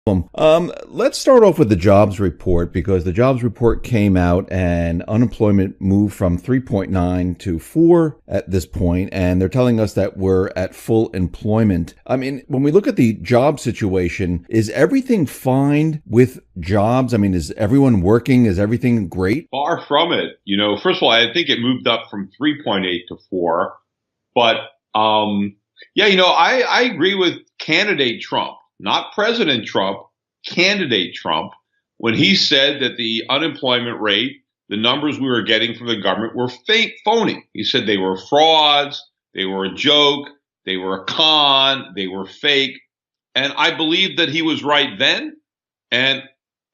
Let's start off with the jobs report because the jobs report came out and unemployment moved from 3.9 to 4 at this point, and they're telling us that we're at full employment. I mean, when we look at the job situation, is everything fine with jobs? I mean, is everyone working? Is everything great? Far from it. First of all, I think it moved up from 3.8 to 4. But, I agree with candidate Trump. Not President Trump, candidate Trump, when he said that the unemployment rate, the numbers we were getting from the government were phony. He said they were frauds, they were a joke, they were a con, they were fake. And I believe that he was right then. And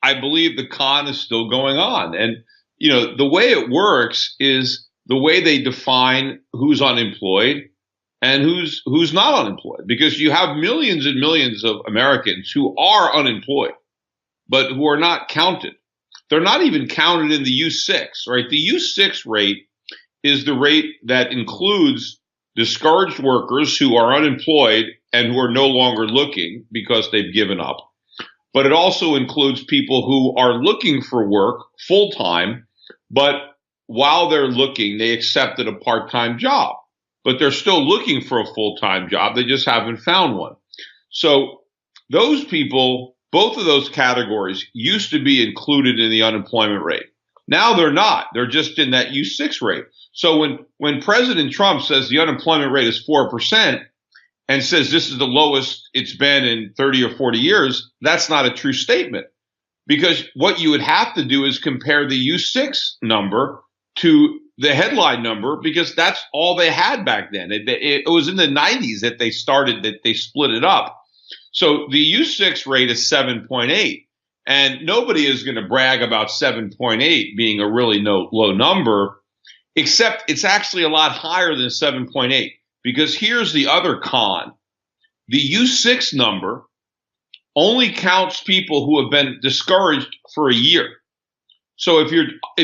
I believe the con is still going on. And, the way it works is the way they define who's unemployed and who's not unemployed, because you have millions and millions of Americans who are unemployed, but who are not counted. They're not even counted in the U6, right? The U6 rate is the rate that includes discouraged workers who are unemployed and who are no longer looking because they've given up. But it also includes people who are looking for work full time, but while they're looking, they accepted a part-time job. But they're still looking for a full-time job. They just haven't found one. So those people, both of those categories used to be included in the unemployment rate. Now they're not. They're just in that U6 rate. So when President Trump says the unemployment rate is 4% and says this is the lowest it's been in 30 or 40 years, that's not a true statement. Because what you would have to do is compare the U6 number to the headline number, because that's all they had back then. It was in the 90s that they split it up. So the U6 rate is 7.8, and nobody is going to brag about 7.8 being a really low number, except it's actually a lot higher than 7.8, because here's the other con. The U6 number only counts people who have been discouraged for a year. So if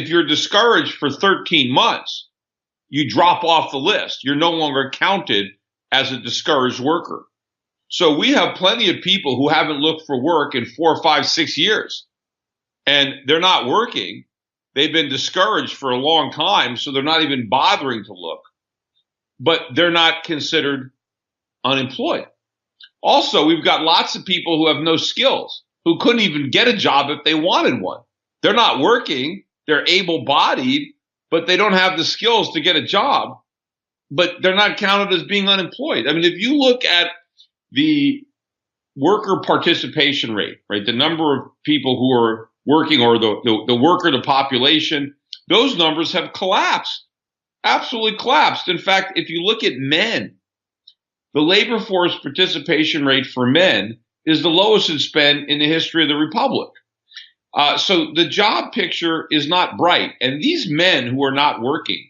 you're discouraged for 13 months, you drop off the list. You're no longer counted as a discouraged worker. So we have plenty of people who haven't looked for work in 4, 5, 6 years, and they're not working. They've been discouraged for a long time, so they're not even bothering to look. But they're not considered unemployed. Also, we've got lots of people who have no skills, who couldn't even get a job if they wanted one. They're not working, they're able-bodied, but they don't have the skills to get a job, but they're not counted as being unemployed. I mean, if you look at the worker participation rate, right, the number of people who are working, or the worker to population, those numbers have collapsed, absolutely collapsed. In fact, if you look at men, the labor force participation rate for men is the lowest it's been in the history of the republic. So the job picture is not bright. And these men who are not working,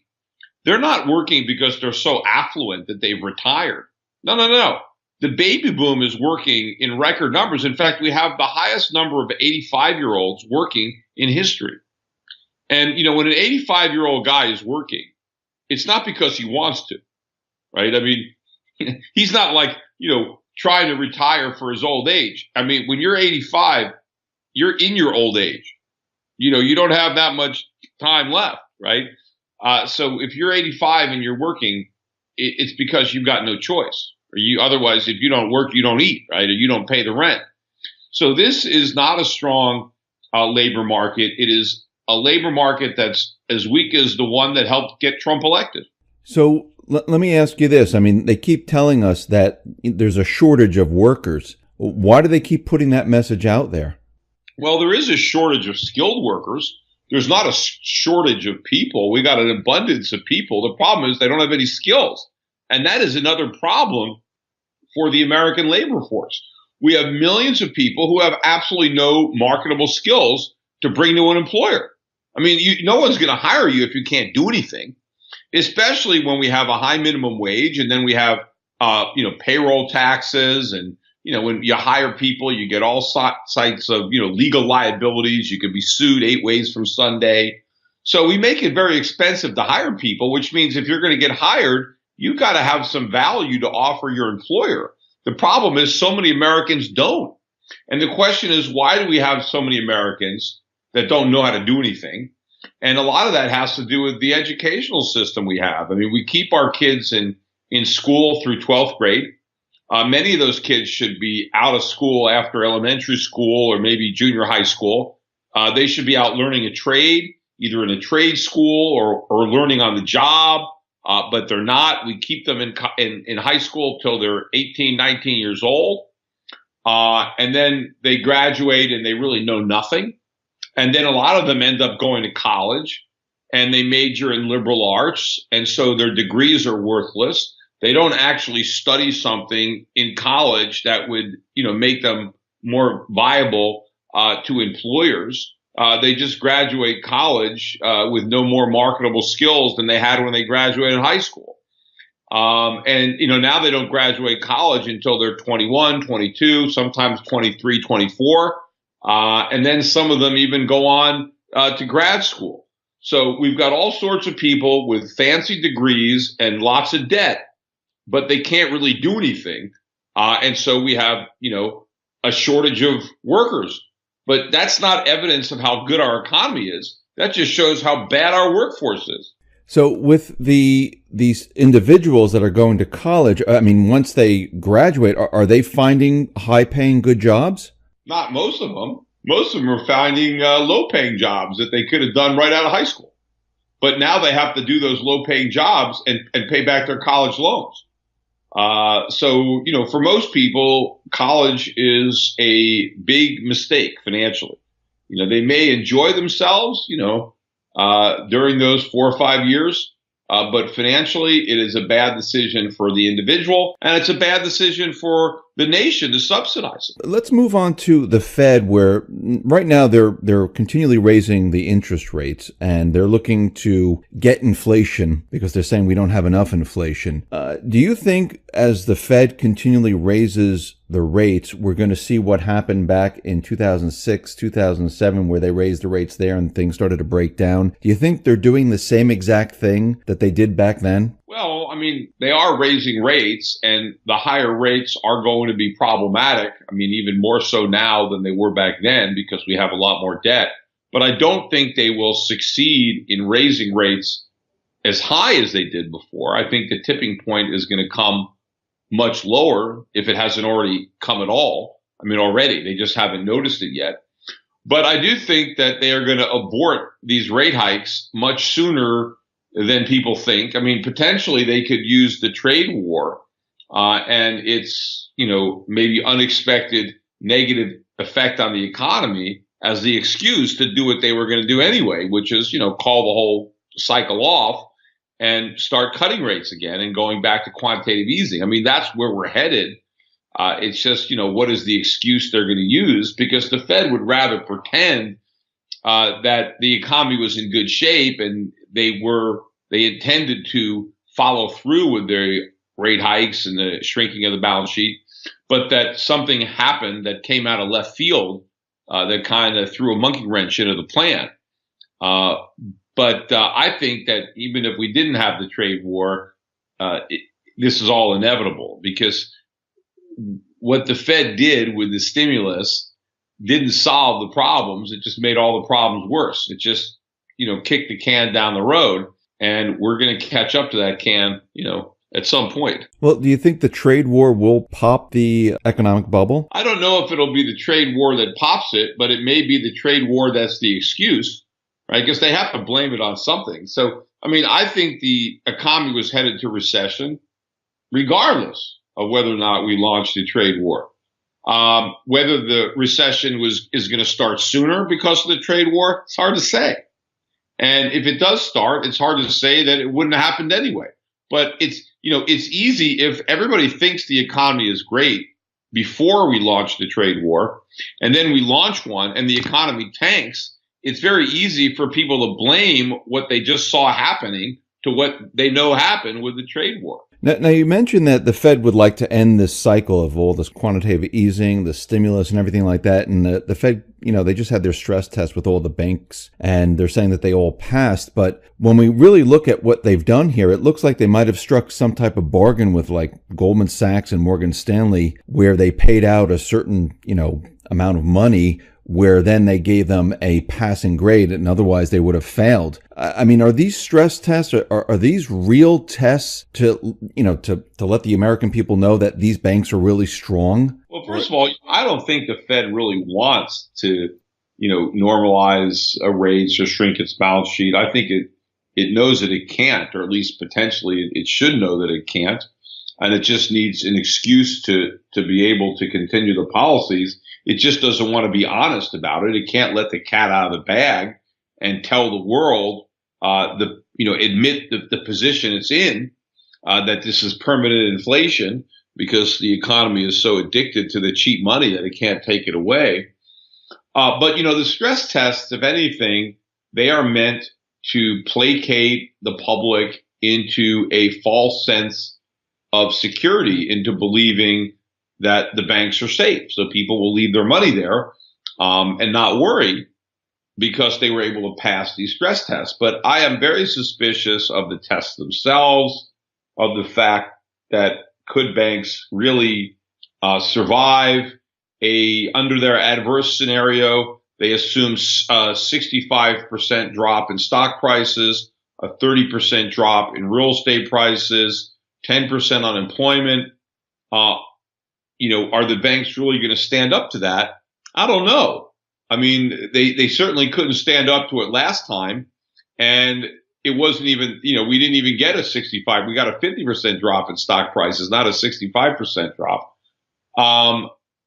they're not working because they're so affluent that they've retired. No. The baby boom is working in record numbers. In fact, we have the highest number of 85-year-olds working in history. And, when an 85-year-old guy is working, it's not because he wants to, right? I mean, he's not like, trying to retire for his old age. I mean, when you're 85, you're in your old age. You don't have that much time left, right? So if you're 85 and you're working, it's because you've got no choice. Otherwise, if you don't work, you don't eat, right? Or you don't pay the rent. So this is not a strong labor market. It is a labor market that's as weak as the one that helped get Trump elected. So let me ask you this. I mean, they keep telling us that there's a shortage of workers. Why do they keep putting that message out there? Well, there is a shortage of skilled workers. There's not a shortage of people. We got an abundance of people. The problem is they don't have any skills. And that is another problem for the American labor force. We have millions of people who have absolutely no marketable skills to bring to an employer. I mean, no one's going to hire you if you can't do anything, especially when we have a high minimum wage, and then we have, payroll taxes, and when you hire people, you get all sorts of, legal liabilities. You could be sued 8 ways from Sunday. So we make it very expensive to hire people, which means if you're going to get hired, you've got to have some value to offer your employer. The problem is so many Americans don't. And the question is, why do we have so many Americans that don't know how to do anything? And a lot of that has to do with the educational system we have. I mean, we keep our kids in school through 12th grade. Many of those kids should be out of school after elementary school or maybe junior high school. They should be out learning a trade, either in a trade school or learning on the job. But they're not. We keep them in high school till they're 18, 19 years old. And then they graduate and they really know nothing. And then a lot of them end up going to college and they major in liberal arts. And so their degrees are worthless. They don't actually study something in college that would, make them more viable to employers. They just graduate college with no more marketable skills than they had when they graduated high school. And now they don't graduate college until they're 21, 22, sometimes 23, 24. And then some of them even go on to grad school. So we've got all sorts of people with fancy degrees and lots of debt, but they can't really do anything. And so we have, a shortage of workers. But that's not evidence of how good our economy is. That just shows how bad our workforce is. So with these individuals that are going to college, I mean, once they graduate, are they finding high-paying good jobs? Not most of them. Most of them are finding low-paying jobs that they could have done right out of high school. But now they have to do those low-paying jobs and pay back their college loans. So, for most people, college is a big mistake financially. They may enjoy themselves, during those 4 or 5 years. But financially, it is a bad decision for the individual, and it's a bad decision for the nation to subsidize it. Let's move on to the Fed, where right now they're continually raising the interest rates, and they're looking to get inflation because they're saying we don't have enough inflation. Do you think as the Fed continually raises the rates, we're going to see what happened back in 2006, 2007, where they raised the rates there and things started to break down? Do you think they're doing the same exact thing that they did back then? Well, they are raising rates, and the higher rates are going to be problematic. Even more so now than they were back then because we have a lot more debt. But I don't think they will succeed in raising rates as high as they did before. I think the tipping point is going to come much lower if it hasn't already come at all. Already, they just haven't noticed it yet. But I do think that they are going to abort these rate hikes much sooner than people think. Potentially they could use the trade war and its, maybe unexpected negative effect on the economy as the excuse to do what they were going to do anyway, which is, call the whole cycle off and start cutting rates again and going back to quantitative easing. That's where we're headed. It's just, what is the excuse they're going to use? Because the Fed would rather pretend that the economy was in good shape and they intended to follow through with their rate hikes and the shrinking of the balance sheet, but that something happened that came out of left field that kind of threw a monkey wrench into the plan. But I think that even if we didn't have the trade war, this is all inevitable because what the Fed did with the stimulus didn't solve the problems. It just made all the problems worse. It just, kicked the can down the road, and we're going to catch up to that can, at some point. Well, do you think the trade war will pop the economic bubble? I don't know if it'll be the trade war that pops it, but it may be the trade war that's the excuse, right? Because they have to blame it on something. So, I think the economy was headed to recession regardless of whether or not we launched a trade war. Whether the recession is going to start sooner because of the trade war, it's hard to say. And if it does start, it's hard to say that it wouldn't have happened anyway. But it's easy if everybody thinks the economy is great before we launch the trade war, and then we launch one and the economy tanks. It's very easy for people to blame what they just saw happening to what they know happened with the trade war. Now, you mentioned that the Fed would like to end this cycle of all this quantitative easing, the stimulus and everything like that. And the Fed, they just had their stress test with all the banks and they're saying that they all passed. But when we really look at what they've done here, it looks like they might have struck some type of bargain with like Goldman Sachs and Morgan Stanley, where they paid out a certain, amount of money where then they gave them a passing grade and otherwise they would have failed. I mean, are these stress tests, are these real tests to let the American people know that these banks are really strong? Well, first of all, I don't think the Fed really wants to, normalize rates or shrink its balance sheet. I think it knows that it can't, or at least potentially it should know that it can't. And it just needs an excuse to be able to continue the policies. It just doesn't want to be honest about it. It can't let the cat out of the bag and tell the world, admit the position it's in, that this is permanent inflation, because the economy is so addicted to the cheap money that it can't take it away. But the stress tests, if anything, they are meant to placate the public into a false sense of security, into believing that the banks are safe. So people will leave their money there and not worry because they were able to pass these stress tests. But I am very suspicious of the tests themselves, of the fact that could banks really survive under their adverse scenario. They assume a 65% drop in stock prices, a 30% drop in real estate prices, 10% unemployment. Are the banks really going to stand up to that? I don't know. I mean, they certainly couldn't stand up to it last time. And it wasn't even, we didn't even get a 65. We got a 50% drop in stock prices, not a 65% drop.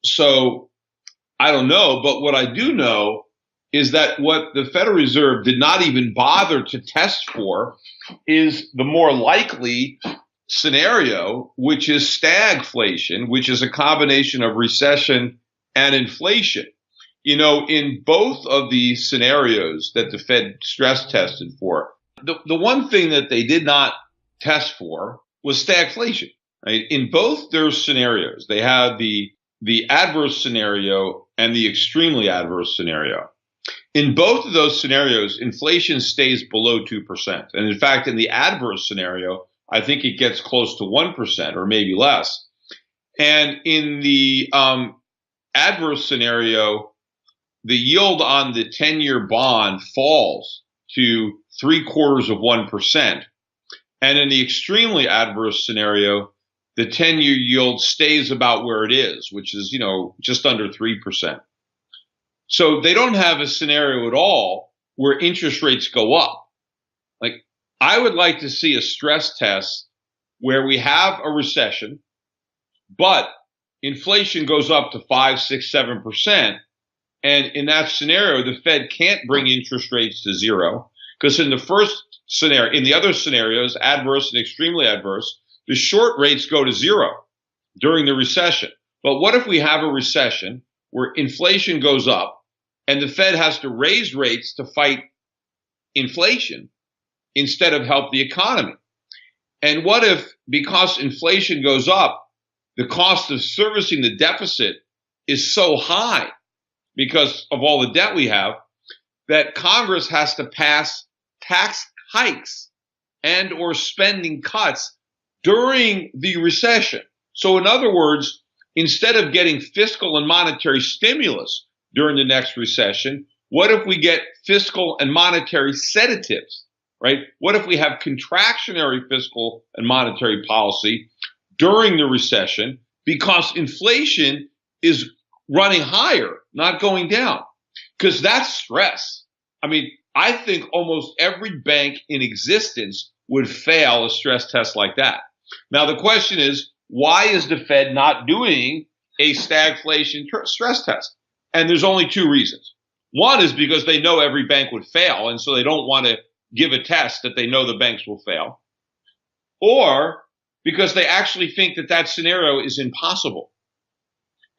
So I don't know. But what I do know is that what the Federal Reserve did not even bother to test for is the more likely scenario, which is stagflation, which is a combination of recession and inflation. In both of these scenarios that the Fed stress tested for, the one thing that they did not test for was stagflation. Right? In both their scenarios, they had the adverse scenario and the extremely adverse scenario. In both of those scenarios, inflation stays below 2%. And in fact, in the adverse scenario, I think it gets close to 1% or maybe less. And in the adverse scenario, the yield on the 10-year bond falls to 0.75%. And in the extremely adverse scenario, the 10-year yield stays about where it is, which is, just under 3%. So they don't have a scenario at all where interest rates go up. Like, I would like to see a stress test where we have a recession, but inflation goes up to 5, 6, 7%. And in that scenario, the Fed can't bring interest rates to zero, because in the first scenario, in the other scenarios, adverse and extremely adverse, the short rates go to zero during the recession. But what if we have a recession where inflation goes up and the Fed has to raise rates to fight inflation instead of help the economy? And what if, because inflation goes up, the cost of servicing the deficit is so high because of all the debt we have, that Congress has to pass tax hikes and or spending cuts during the recession? So in other words, instead of getting fiscal and monetary stimulus during the next recession, what if we get fiscal and monetary sedatives, right? What if we have contractionary fiscal and monetary policy during the recession because inflation is running higher, not going down? Because that's stress. I mean, I think almost every bank in existence would fail a stress test like that. Now, the question is, why is the Fed not doing a stagflation stress test? And there's only two reasons. One is because they know every bank would fail, and so they don't want to give a test that they know the banks will fail. Or because they actually think that that scenario is impossible.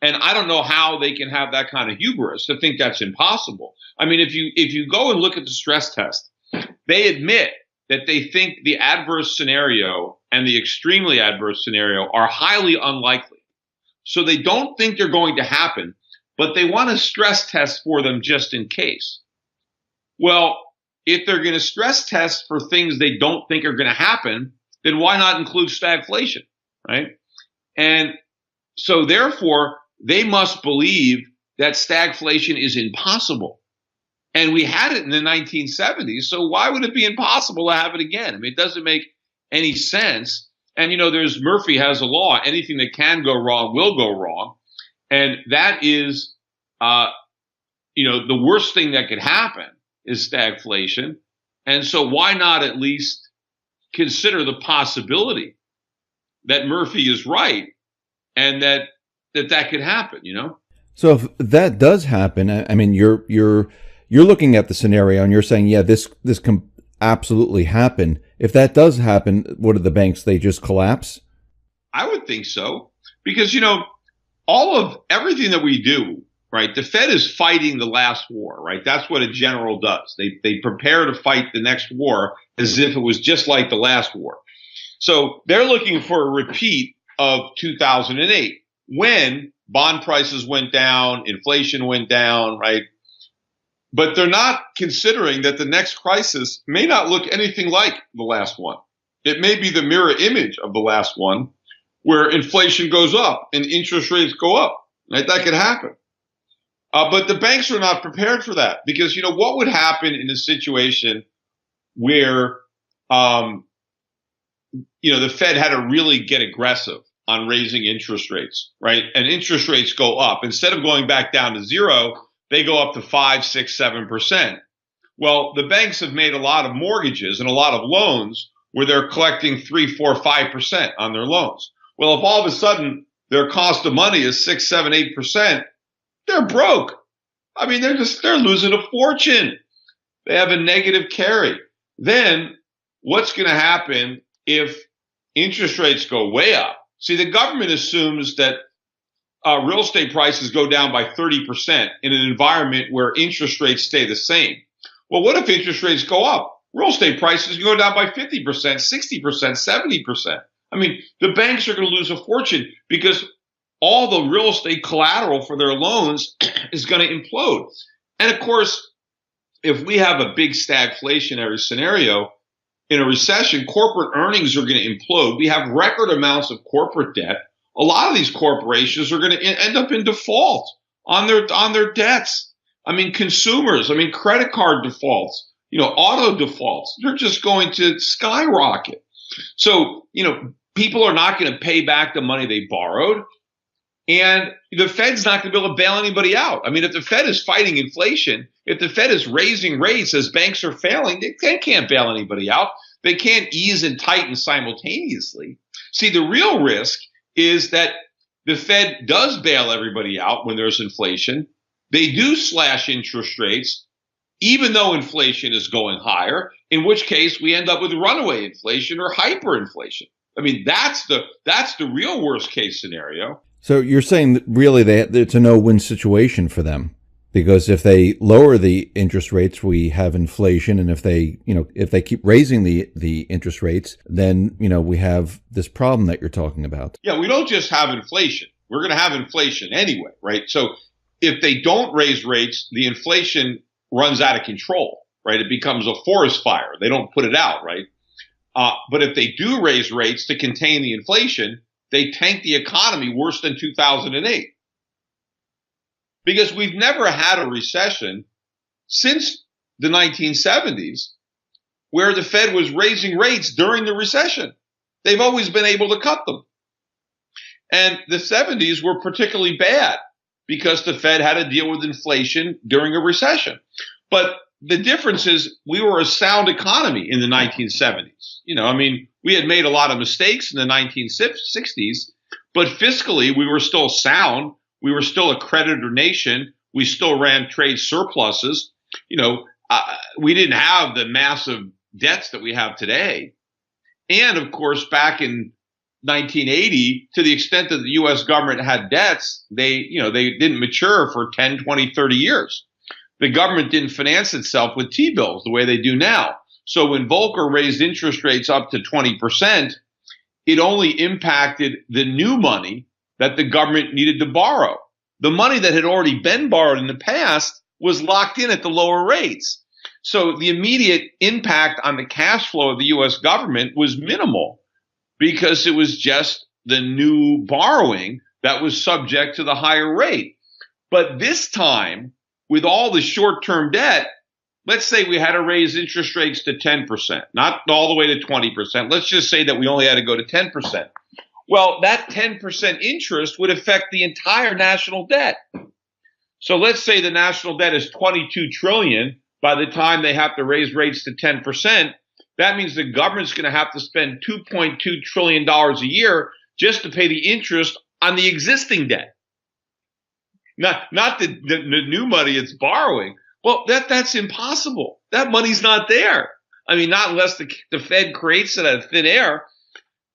And I don't know how they can have that kind of hubris to think that's impossible. I mean, if you go and look at the stress test, they admit that they think the adverse scenario and the extremely adverse scenario are highly unlikely. So they don't think they're going to happen, but they want to stress test for them just in case. Well, if they're going to stress test for things they don't think are going to happen, then why not include stagflation, right? And so therefore, they must believe that stagflation is impossible. And we had it in the 1970s, so why would it be impossible to have it again? I mean, it doesn't make any sense. And, there's Murphy has a law, anything that can go wrong will go wrong. And that is, the worst thing that could happen is stagflation. And so why not at least consider the possibility that Murphy is right and that could happen, So if that does happen, I mean, you're looking at the scenario and you're saying, yeah, this can absolutely happen. If that does happen, what are the banks? They just collapse? I would think so, because, all of everything that we do, right? The Fed is fighting the last war, right? That's what a general does. They prepare to fight the next war as if it was just like the last war. So they're looking for a repeat of 2008 when bond prices went down, inflation went down, right? But they're not considering that the next crisis may not look anything like the last one. It may be the mirror image of the last one, where inflation goes up and interest rates go up. Right? That could happen. But the banks are not prepared for that, because, what would happen in a situation where, the Fed had to really get aggressive on raising interest rates, right? And interest rates go up. Instead of going back down to zero, they go up to 5, 6, 7%. Well, the banks have made a lot of mortgages and a lot of loans where they're collecting 3, 4, 5% on their loans. Well, if all of a sudden their cost of money is 6, 7, 8%, they're broke. I mean, they're losing a fortune. They have a negative carry. Then what's going to happen if interest rates go way up? See, the government assumes that real estate prices go down by 30% in an environment where interest rates stay the same. Well, what if interest rates go up? Real estate prices go down by 50%, 60%, 70%. I mean, the banks are going to lose a fortune because all the real estate collateral for their loans is going to implode. And of course, if we have a big stagflationary scenario in a recession, corporate earnings are going to implode. We have record amounts of corporate debt. A lot of these corporations are going to end up in default on their debts. I mean, consumers, credit card defaults, auto defaults, they're just going to skyrocket. So, people are not going to pay back the money they borrowed. And the Fed's not going to be able to bail anybody out. I mean, if the Fed is fighting inflation, if the Fed is raising rates as banks are failing, they can't bail anybody out. They can't ease and tighten simultaneously. See, the real risk is that the Fed does bail everybody out when there's inflation. They do slash interest rates, even though inflation is going higher, in which case we end up with runaway inflation or hyperinflation. I mean, that's the real worst case scenario. So you're saying that really it's a no-win situation for them, because if they lower the interest rates, we have inflation, and if they keep raising the interest rates, then we have this problem that you're talking about. Yeah, we don't just have inflation. We're going to have inflation anyway, right? So if they don't raise rates, the inflation runs out of control, right? It becomes a forest fire. They don't put it out, right? But if they do raise rates to contain the inflation, they tank the economy worse than 2008. Because we've never had a recession since the 1970s where the Fed was raising rates during the recession. They've always been able to cut them. And the 70s were particularly bad because the Fed had to deal with inflation during a recession. But the difference is we were a sound economy in the 1970s. We had made a lot of mistakes in the 1960s, but fiscally we were still sound. We were still a creditor nation. We still ran trade surpluses. We didn't have the massive debts that we have today. And of course, back in 1980, to the extent that the U.S. government had debts, they didn't mature for 10, 20, 30 years. The government didn't finance itself with T-bills the way they do now. So when Volcker raised interest rates up to 20%, it only impacted the new money that the government needed to borrow. The money that had already been borrowed in the past was locked in at the lower rates. So the immediate impact on the cash flow of the U.S. government was minimal because it was just the new borrowing that was subject to the higher rate. But this time, with all the short-term debt, let's say we had to raise interest rates to 10%, not all the way to 20%. Let's just say that we only had to go to 10%. Well, that 10% interest would affect the entire national debt. So let's say the national debt is $22 trillion. By the time they have to raise rates to 10%, that means the government's going to have to spend $2.2 trillion a year just to pay the interest on the existing debt. Not the new money it's borrowing. Well, that's impossible. That money's not there. I mean, not unless the Fed creates it out of thin air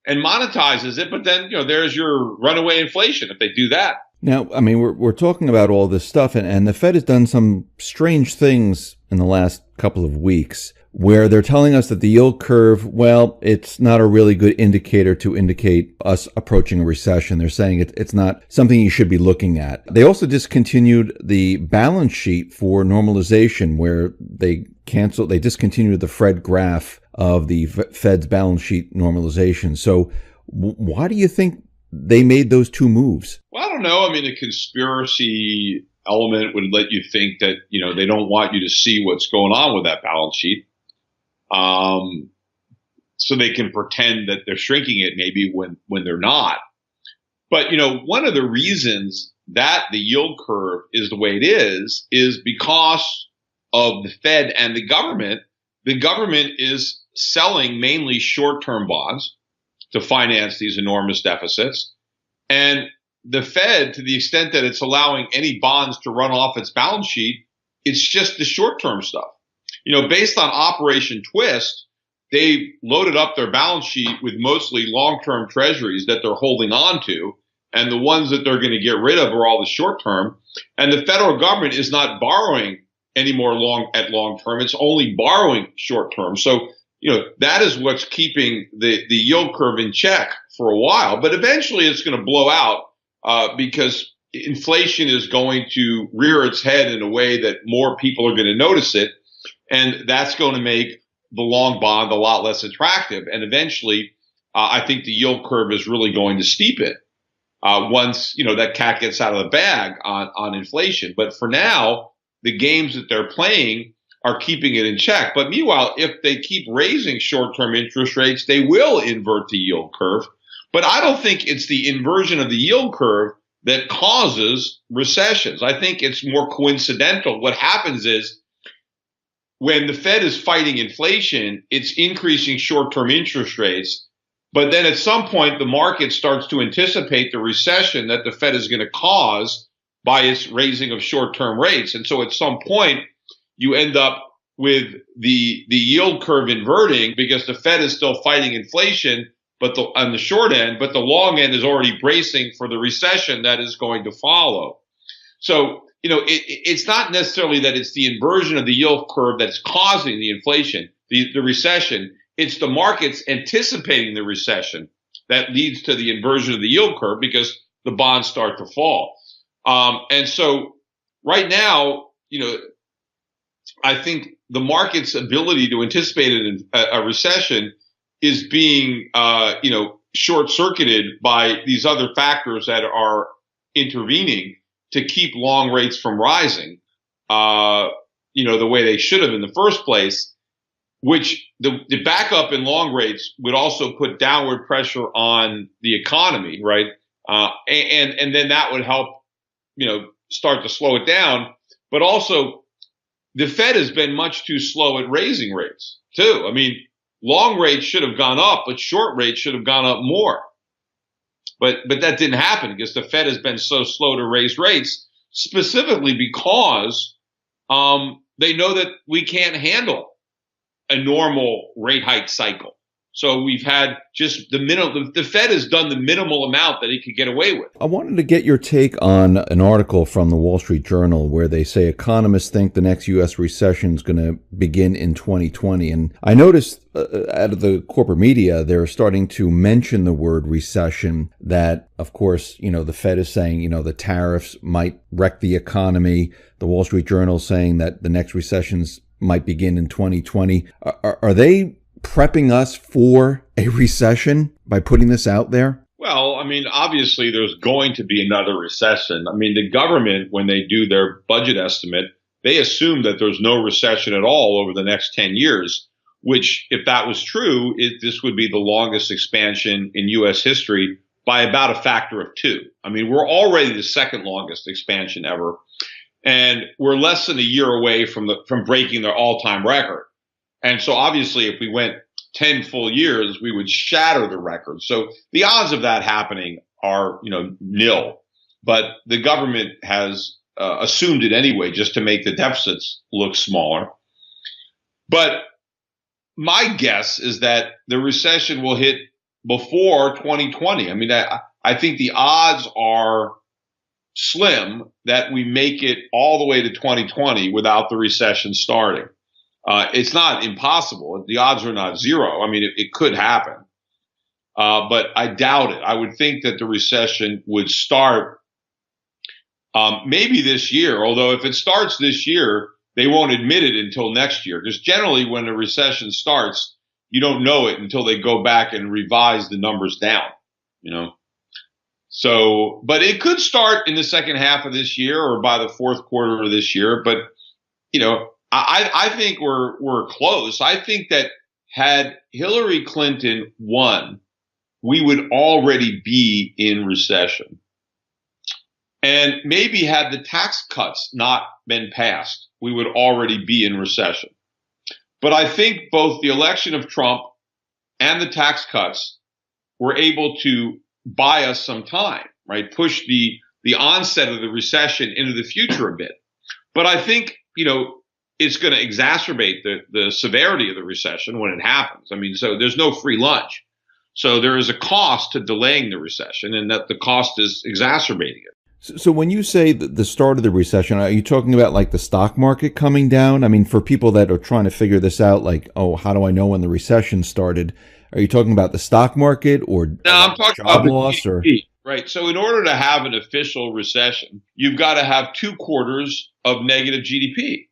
and monetizes it. But then, there's your runaway inflation if they do that. Now, I mean, we're talking about all this stuff, and the Fed has done some strange things in the last couple of weeks where they're telling us that the yield curve, well, it's not a really good indicator to indicate us approaching a recession. They're saying it's not something you should be looking at. They also discontinued the balance sheet for normalization, where they discontinued the Fred graph of the Fed's balance sheet normalization. So why do you think they made those two moves? Well, I don't know. I mean, a conspiracy element would let you think that, they don't want you to see what's going on with that balance sheet. So they can pretend that they're shrinking it maybe when they're not. But, one of the reasons that the yield curve is the way it is because of the Fed and the government. The government is selling mainly short-term bonds to finance these enormous deficits. And the Fed, to the extent that it's allowing any bonds to run off its balance sheet, it's just the short-term stuff. Based on Operation Twist, they loaded up their balance sheet with mostly long-term treasuries that they're holding on to. And the ones that they're going to get rid of are all the short-term. And the federal government is not borrowing anymore long-term. It's only borrowing short-term. So, that is what's keeping the yield curve in check for a while. But eventually it's going to blow out because inflation is going to rear its head in a way that more people are going to notice it. And that's going to make the long bond a lot less attractive. And eventually, I think the yield curve is really going to steepen once, that cat gets out of the bag on inflation. But for now, the games that they're playing are keeping it in check. But meanwhile, if they keep raising short-term interest rates, they will invert the yield curve. But I don't think it's the inversion of the yield curve that causes recessions. I think it's more coincidental. What happens is, when the Fed is fighting inflation, it's increasing short-term interest rates. But then at some point, the market starts to anticipate the recession that the Fed is going to cause by its raising of short-term rates. And so at some point, you end up with the yield curve inverting because the Fed is still fighting inflation on the short end, but the long end is already bracing for the recession that is going to follow. So, it's not necessarily that it's the inversion of the yield curve that's causing the inflation, the recession. It's the markets anticipating the recession that leads to the inversion of the yield curve because the bonds start to fall. And so right now, I think the market's ability to anticipate a recession is being, short-circuited by these other factors that are intervening to keep long rates from rising, the way they should have in the first place, which the backup in long rates would also put downward pressure on the economy, right? And then that would help, start to slow it down. But also, the Fed has been much too slow at raising rates, too. I mean, long rates should have gone up, but short rates should have gone up more. But that didn't happen because the Fed has been so slow to raise rates, specifically because they know that we can't handle a normal rate hike cycle. So we've had just the Fed has done the minimal amount that it could get away with. I wanted to get your take on an article from the Wall Street Journal where they say economists think the next U.S. recession is going to begin in 2020. And I noticed out of the corporate media, they're starting to mention the word recession, that, of course, the Fed is saying, the tariffs might wreck the economy. The Wall Street Journal saying that the next recessions might begin in 2020. Are they prepping us for a recession by putting this out there? Well, I mean, obviously there's going to be another recession. I mean, the government, when they do their budget estimate, they assume that there's no recession at all over the next 10 years, which, if that was true, this would be the longest expansion in U.S. history by about a factor of two. I mean, we're already the second longest expansion ever, and we're less than a year away from breaking their all-time record. And so obviously if we went 10 full years, we would shatter the record. So the odds of that happening are, nil. But the government has assumed it anyway, just to make the deficits look smaller. But my guess is that the recession will hit before 2020. I mean, I think the odds are slim that we make it all the way to 2020 without the recession starting. It's not impossible. The odds are not zero. I mean, it could happen, but I doubt it. I would think that the recession would start maybe this year, although if it starts this year, they won't admit it until next year. Because generally when a recession starts, you don't know it until they go back and revise the numbers down, So, but it could start in the second half of this year or by the fourth quarter of this year. But, I think we're close. I think that had Hillary Clinton won, we would already be in recession. And maybe had the tax cuts not been passed, we would already be in recession. But I think both the election of Trump and the tax cuts were able to buy us some time, right? Push the onset of the recession into the future a bit. But I think, it's going to exacerbate the severity of the recession when it happens. I mean, so there's no free lunch. So there is a cost to delaying the recession, and that the cost is exacerbating it. So when you say the start of the recession, are you talking about like the stock market coming down? I mean, for people that are trying to figure this out, like, oh, how do I know when the recession started? Are you talking about the stock market or no, I'm talking job about loss? Or right. So in order to have an official recession, you've got to have 2 quarters of negative GDP.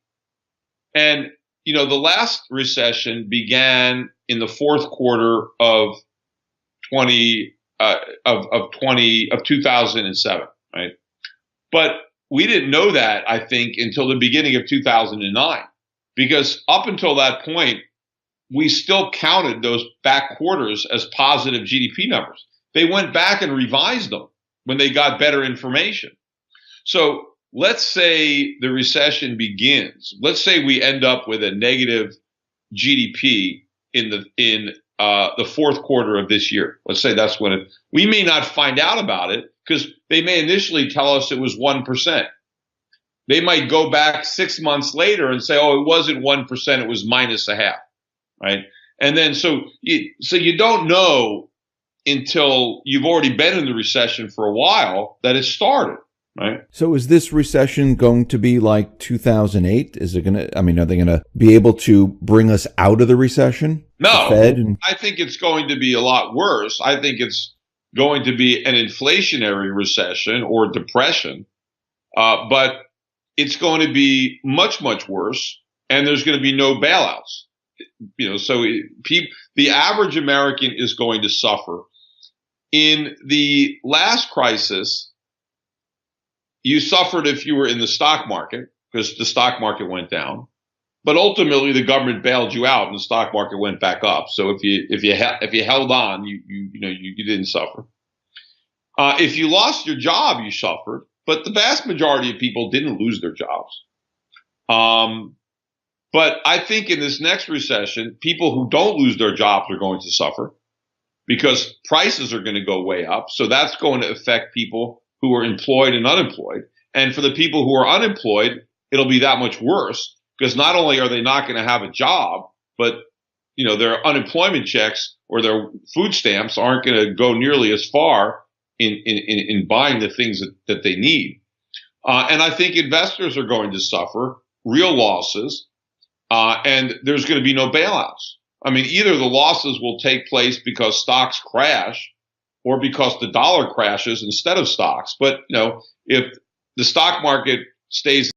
And, the last recession began in the fourth quarter of 2007, right? But we didn't know that, I think, until the beginning of 2009, because up until that point, we still counted those back quarters as positive GDP numbers. They went back and revised them when they got better information. So let's say the recession begins. Let's say we end up with a negative GDP in the fourth quarter of this year. Let's say that's when we may not find out about it because they may initially tell us it was 1%. They might go back 6 months later and say, oh, it wasn't 1%, it was minus a half, right? And then so you don't know until you've already been in the recession for a while that it started. Right. So is this recession going to be like 2008? Is it going to, are they going to be able to bring us out of the recession? No, I think it's going to be a lot worse. I think it's going to be an inflationary recession or depression, but it's going to be much, much worse. And there's going to be no bailouts. So the average American is going to suffer. In the last crisis, you suffered if you were in the stock market because the stock market went down, but ultimately the government bailed you out and the stock market went back up. So if you held on, you didn't suffer. If you lost your job, you suffered, but the vast majority of people didn't lose their jobs. But I think in this next recession, people who don't lose their jobs are going to suffer because prices are going to go way up. So that's going to affect people who are employed and unemployed. And for the people who are unemployed, it'll be that much worse because not only are they not going to have a job, but their unemployment checks or their food stamps aren't going to go nearly as far in buying the things that they need. And I think investors are going to suffer real losses, and there's going to be no bailouts. I mean, either the losses will take place because stocks crash or because the dollar crashes instead of stocks. But, if the stock market stays